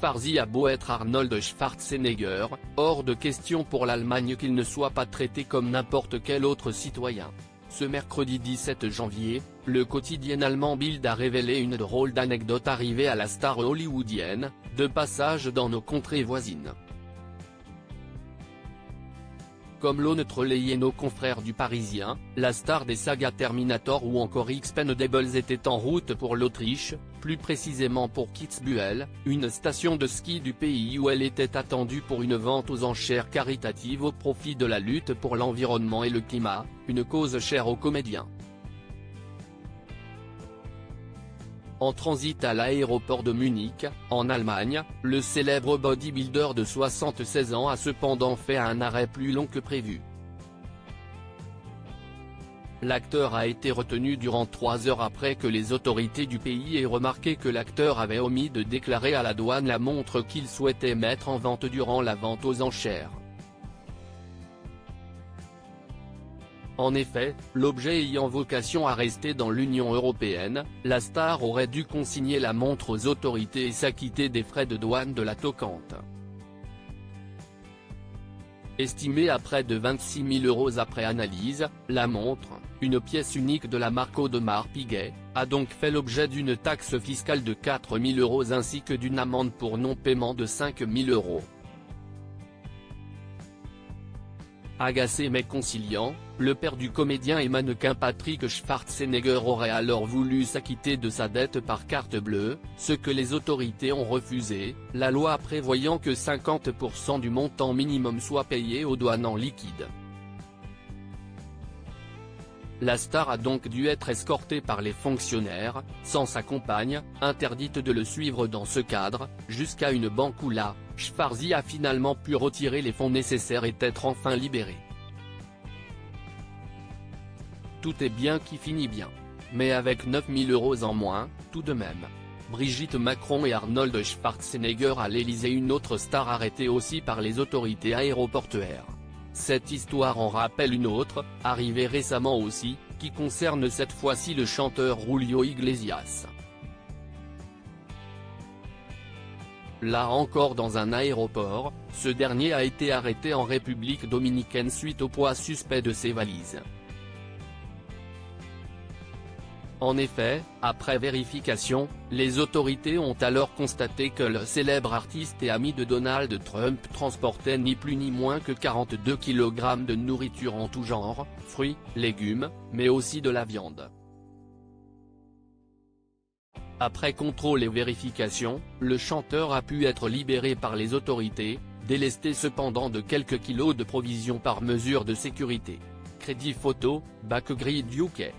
Schwarzy a beau être Arnold Schwarzenegger, hors de question pour l'Allemagne qu'il ne soit pas traité comme n'importe quel autre citoyen. Ce mercredi 17 janvier, le quotidien allemand Bild a révélé une drôle d'anecdote arrivée à la star hollywoodienne, de passage dans nos contrées voisines. Comme l'ont relayé nos confrères du Parisien, la star des sagas Terminator ou encore Expendables était en route pour l'Autriche, plus précisément pour Kitzbühel, une station de ski du pays où elle était attendue pour une vente aux enchères caritative au profit de la lutte pour l'environnement et le climat, une cause chère aux comédiens. En transit à l'aéroport de Munich, en Allemagne, le célèbre bodybuilder de 76 ans a cependant fait un arrêt plus long que prévu. L'acteur a été retenu durant 3 heures après que les autorités du pays aient remarqué que l'acteur avait omis de déclarer à la douane la montre qu'il souhaitait mettre en vente durant la vente aux enchères. En effet, l'objet ayant vocation à rester dans l'Union européenne, la star aurait dû consigner la montre aux autorités et s'acquitter des frais de douane de la toquante. Estimée à près de 26 000 € après analyse, la montre, une pièce unique de la marque Audemars Piguet, a donc fait l'objet d'une taxe fiscale de 4 000 € ainsi que d'une amende pour non-paiement de 5 000 €. Agacé mais conciliant, le père du comédien et mannequin Patrick Schwarzenegger aurait alors voulu s'acquitter de sa dette par carte bleue, ce que les autorités ont refusé, la loi prévoyant que 50% du montant minimum soit payé aux douanes en liquide. La star a donc dû être escortée par les fonctionnaires, sans sa compagne, interdite de le suivre dans ce cadre, jusqu'à une banque où là, Schwarzy a finalement pu retirer les fonds nécessaires et être enfin libéré. Tout est bien qui finit bien. Mais avec 9 000 € en moins, tout de même. Brigitte Macron et Arnold Schwarzenegger à l'Élysée. Une autre star arrêtée aussi par les autorités aéroportuaires. Cette histoire en rappelle une autre, arrivée récemment aussi, qui concerne cette fois-ci le chanteur Julio Iglesias. Là encore dans un aéroport, ce dernier a été arrêté en République dominicaine suite au poids suspect de ses valises. En effet, après vérification, les autorités ont alors constaté que le célèbre artiste et ami de Donald Trump transportait ni plus ni moins que 42 kg de nourriture en tout genre, fruits, légumes, mais aussi de la viande. Après contrôle et vérification, le chanteur a pu être libéré par les autorités, délesté cependant de quelques kilos de provisions par mesure de sécurité. Crédit photo, Backgrid UK.